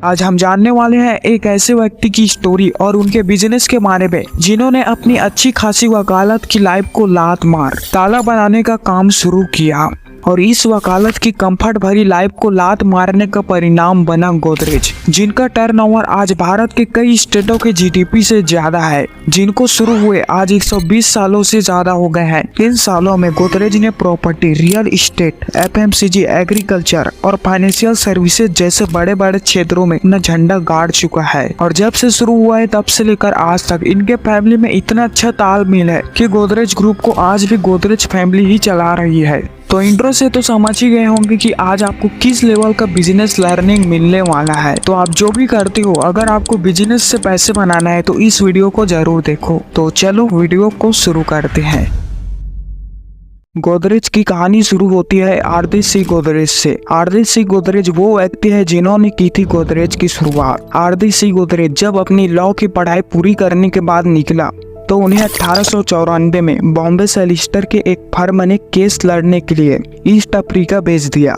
आज हम जानने वाले हैं एक ऐसे व्यक्ति की स्टोरी और उनके बिजनेस के बारे में जिन्होंने अपनी अच्छी खासी वकालत की लाइफ को लात मार ताला बनाने का काम शुरू किया और इस वकालत की कंफर्ट भरी लाइफ को लात मारने का परिणाम बना गोदरेज, जिनका टर्नओवर आज भारत के कई स्टेटों के जीडीपी से ज्यादा है, जिनको शुरू हुए आज 120 सालों से ज्यादा हो गए हैं। इन सालों में गोदरेज ने property, real estate, FMCG, agriculture और फाइनेंशियल सर्विसेज जैसे बड़े बड़े क्षेत्रों में अपना झंडा गाड़ चुका है और जब से शुरू हुआ है तब से लेकर आज तक इनके फैमिली में इतना अच्छा तालमेल है कि गोदरेज ग्रुप को आज भी गोदरेज फैमिली ही चला रही है। तो इंट्रो से तो समझ ही गए होंगे कि आज आपको किस लेवल का बिजनेस लर्निंग मिलने वाला है। तो आप जो भी करते हो, अगर आपको बिजनेस से पैसे बनाना है तो इस वीडियो को जरूर देखो। तो चलो वीडियो को शुरू करते हैं। गोदरेज की कहानी शुरू होती है आरदी सी गोदरेज से। आरदी सी गोदरेज वो व्यक्ति है जिन्होंने की थी गोदरेज की शुरुआत। आरदी सी गोदरेज जब अपनी लॉ की पढ़ाई पूरी करने के बाद निकला तो उन्हें 1894 में बॉम्बे सेलिस्टर के एक फर्म ने केस लड़ने के लिए ईस्ट अफ्रीका भेज दिया।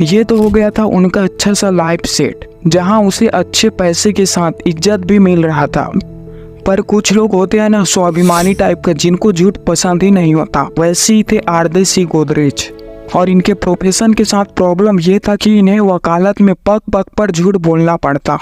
ये तो हो गया था उनका अच्छा सा लाइफ सेट, जहां उसे अच्छे पैसे के साथ इज्जत भी मिल रहा था। पर कुछ लोग होते हैं ना स्वाभिमानी टाइप का, जिनको झूठ पसंद ही नहीं होता। वैसे ही थे आरदी सी गोदरेज और इनके प्रोफेशन के साथ प्रॉब्लम ये था कि इन्हें वकालत में पग पग पर झूठ बोलना पड़ता।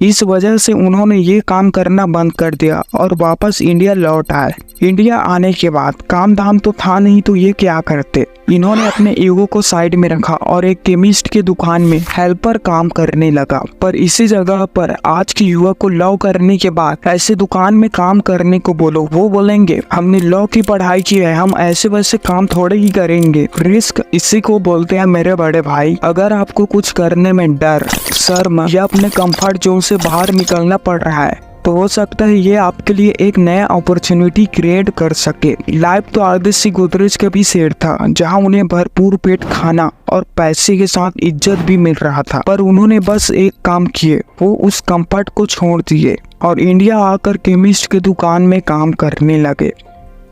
इस वजह से उन्होंने ये काम करना बंद कर दिया और वापस इंडिया लौट आए। इंडिया आने के बाद काम धाम तो था नहीं, तो ये क्या करते, इन्होंने अपने ईगो को साइड में रखा और एक केमिस्ट की दुकान में हेल्पर काम करने लगा। पर इसी जगह पर आज के युवक को लॉ करने के बाद ऐसे दुकान में काम करने को बोलो, वो बोलेंगे हमने लॉ की पढ़ाई की है, हम ऐसे वैसे काम थोड़े ही करेंगे। रिस्क इसी को बोलते हैं मेरे बड़े भाई। अगर आपको कुछ करने में डर, शर्म या अपने कंफर्ट जोन से बाहर निकलना पड़ रहा है तो हो सकता है ये आपके लिए एक नया अपॉर्चुनिटी क्रिएट कर सके। लाइफ तो आरदी सी गोदरेज का भी शेर था, जहां उन्हें भरपूर पेट खाना और पैसे के साथ इज्जत भी मिल रहा था। पर उन्होंने बस एक काम किए, वो उस कंफर्ट को छोड़ दिए और इंडिया आकर केमिस्ट की दुकान में काम करने लगे।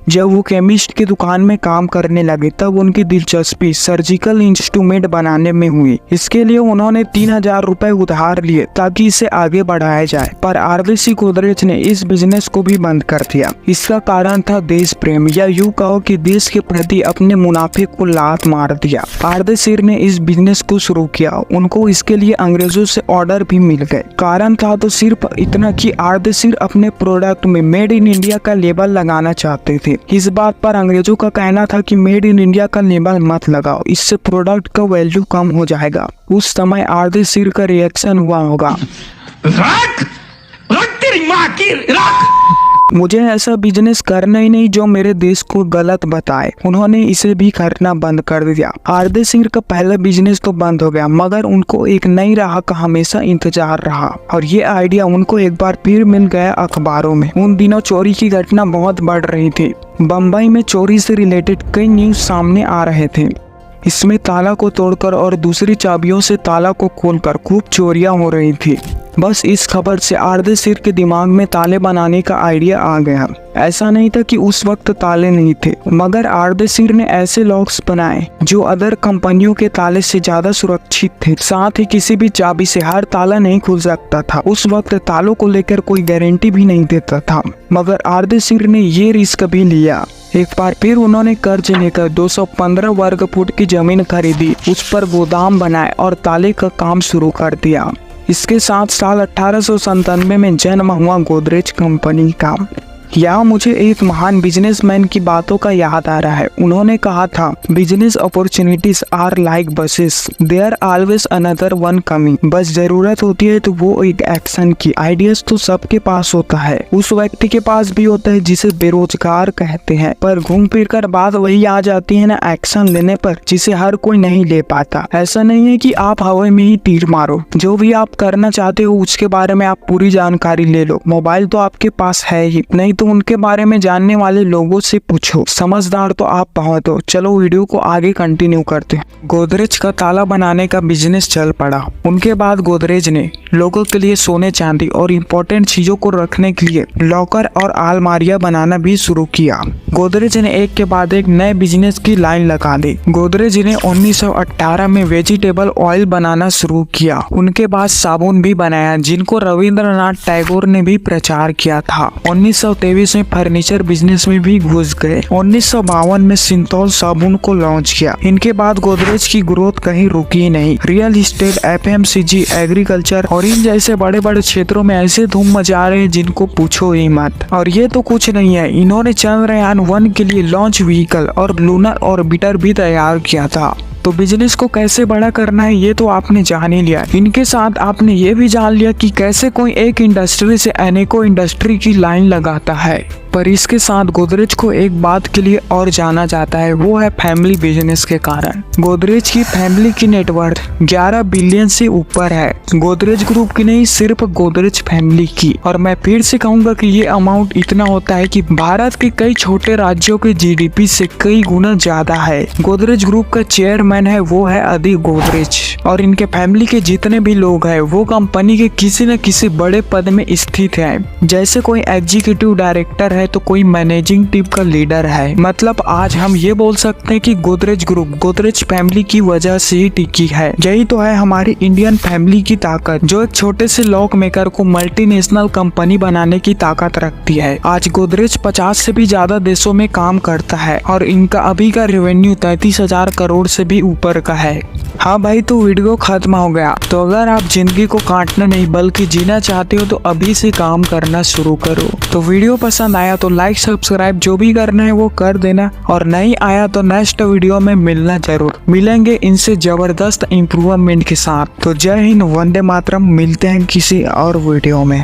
जब वो केमिस्ट की दुकान में काम करने लगे तब उनकी दिलचस्पी सर्जिकल इंस्ट्रूमेंट बनाने में हुई। इसके लिए उन्होंने 3000 रुपए उधार लिए ताकि इसे आगे बढ़ाया जाए। पर आरदी सी गोदरेज ने इस बिजनेस को भी बंद कर दिया। इसका कारण था देश प्रेम, या यूं कहो कि देश के प्रति अपने मुनाफे को लात मार दिया। आरदी सी ने इस बिजनेस को शुरू किया। उनको इसके लिए अंग्रेजों से ऑर्डर भी मिल गए। कारण था तो सिर्फ इतना कि आरदी सी अपने प्रोडक्ट में मेड इन इंडिया का लेबल लगाना चाहते थे। इस बात पर अंग्रेजों का कहना था कि मेड इन इंडिया का लेबल मत लगाओ, इससे प्रोडक्ट का वैल्यू कम हो जाएगा। उस समय आरदी सी का रिएक्शन हुआ होगा, मुझे ऐसा बिजनेस करना ही नहीं जो मेरे देश को गलत बताए। उन्होंने इसे भी करना बंद कर दिया। आरदी सी का पहला बिजनेस तो बंद हो गया, मगर उनको एक नई राह का हमेशा इंतजार रहा और ये आइडिया उनको एक बार फिर मिल गया अखबारों में। उन दिनों चोरी की घटना बहुत बढ़ रही थी। बम्बई में चोरी से रिलेटेड कई न्यूज सामने आ रहे थे। इसमें ताला को तोड़कर और दूसरी चाबियों से ताला को खोलकर खूब चोरियां हो रही थी। बस इस खबर से आरदी सी के दिमाग में ताले बनाने का आइडिया आ गया। ऐसा नहीं था कि उस वक्त ताले नहीं थे, मगर आरदी सी ने ऐसे लॉक्स बनाए जो अदर कंपनियों के ताले से ज्यादा सुरक्षित थे। साथ ही किसी भी चाबी से हर ताला नहीं खुल सकता था। उस वक्त तालों को लेकर कोई गारंटी भी नहीं देता था, मगर आरदी सी ने ये रिस्क भी लिया। एक बार फिर उन्होंने कर्ज लेकर 215 वर्ग फुट की जमीन खरीदी, उस पर गोदाम बनाए और ताले का काम शुरू कर दिया। इसके साथ साल 1897 में जन्म हुआ गोदरेज कंपनी का। यहाँ मुझे एक महान बिजनेसमैन की बातों का याद आ रहा है। उन्होंने कहा था, business opportunities are like buses, there always another one coming. बस जरूरत होती है तो वो एक एक्शन की। आइडियाज तो सबके पास होता है, उस व्यक्ति के पास भी होता है जिसे बेरोजगार कहते हैं, पर घूम फिर कर बात वही आ जाती है ना एक्शन लेने पर, जिसे हर कोई नहीं ले पाता। ऐसा नहीं है कि आप हवा में ही तीर मारो, जो भी आप करना चाहते हो उसके बारे में आप पूरी जानकारी ले लो। मोबाइल तो आपके पास है ही, नहीं तो उनके बारे में जानने वाले लोगों से पूछो। समझदार तो आप बहुत हो। चलो वीडियो को आगे कंटिन्यू करते हैं। गोदरेज का ताला बनाने का बिजनेस चल पड़ा। उनके बाद गोदरेज ने लोगों के लिए सोने चांदी और इम्पोर्टेंट चीजों को रखने के लिए लॉकर और अलमारियां बनाना भी शुरू किया। गोदरेज ने एक के बाद एक नए बिजनेस की लाइन लगा दी। गोदरेज ने 1918 में वेजिटेबल ऑयल बनाना शुरू किया। उनके बाद साबुन भी बनाया, जिनको रविंद्रनाथ टैगोर ने भी प्रचार किया था। 1923 में फर्नीचर बिजनेस में भी घुस गए। 1952 में सिंथॉल साबुन को लॉन्च किया। इनके बाद गोदरेज की ग्रोथ कहीं रुकी नहीं। रियल एस्टेट, FMCG, एग्रीकल्चर और इन जैसे बड़े बड़े क्षेत्रों में ऐसे धूम मचा रहे हैं जिनको पूछो ही मत। और ये तो कुछ नहीं है, इन्होंने चंद्रयान 1 के लिए लॉन्च व्हीकल और लूनर ऑर्बिटर भी तैयार किया था। तो बिजनेस को कैसे बड़ा करना है ये तो आपने जान ही लिया। इनके साथ आपने ये भी जान लिया कि कैसे कोई एक इंडस्ट्री से अनेकों इंडस्ट्री की लाइन लगाता है। पर इसके साथ गोदरेज को एक बात के लिए और जाना जाता है, वो है फैमिली बिजनेस के कारण। गोदरेज की फैमिली की नेटवर्थ 11 बिलियन से ऊपर है। गोदरेज ग्रुप की नहीं, सिर्फ गोदरेज फैमिली की। और मैं फिर से कहूंगा कि ये अमाउंट इतना होता है कि भारत के कई छोटे राज्यों के GDP से कई गुना ज्यादा है। गोदरेज ग्रुप का चेयरमैन है वो है अदिति गोदरेज, और इनके फैमिली के जितने भी लोग हैं वो कंपनी के किसी न किसी बड़े पद में स्थित है। जैसे कोई एग्जीक्यूटिव डायरेक्टर है तो कोई मैनेजिंग टीम का लीडर है। मतलब आज हम ये बोल सकते हैं कि गोदरेज ग्रुप गोदरेज फैमिली की वजह से ही टिकी है। यही तो है हमारी इंडियन फैमिली की ताकत, जो एक छोटे से लॉक मेकर को मल्टीनेशनल कंपनी बनाने की ताकत रखती है। आज गोदरेज 50 से भी ज्यादा देशों में काम करता है और इनका अभी का रेवेन्यू 33,000 करोड़ से भी ऊपर का है। हाँ भाई, तो वीडियो खत्म हो गया। तो अगर आप जिंदगी को काटना नहीं बल्कि जीना चाहते हो तो अभी से काम करना शुरू करो। तो वीडियो पसंद आया तो लाइक सब्सक्राइब जो भी करना है वो कर देना, और नहीं आया तो नेक्स्ट वीडियो में मिलना जरूर। मिलेंगे इनसे जबरदस्त इम्प्रूवमेंट के साथ। तो जय हिंद, वंदे मातरम। मिलते हैं किसी और वीडियो में।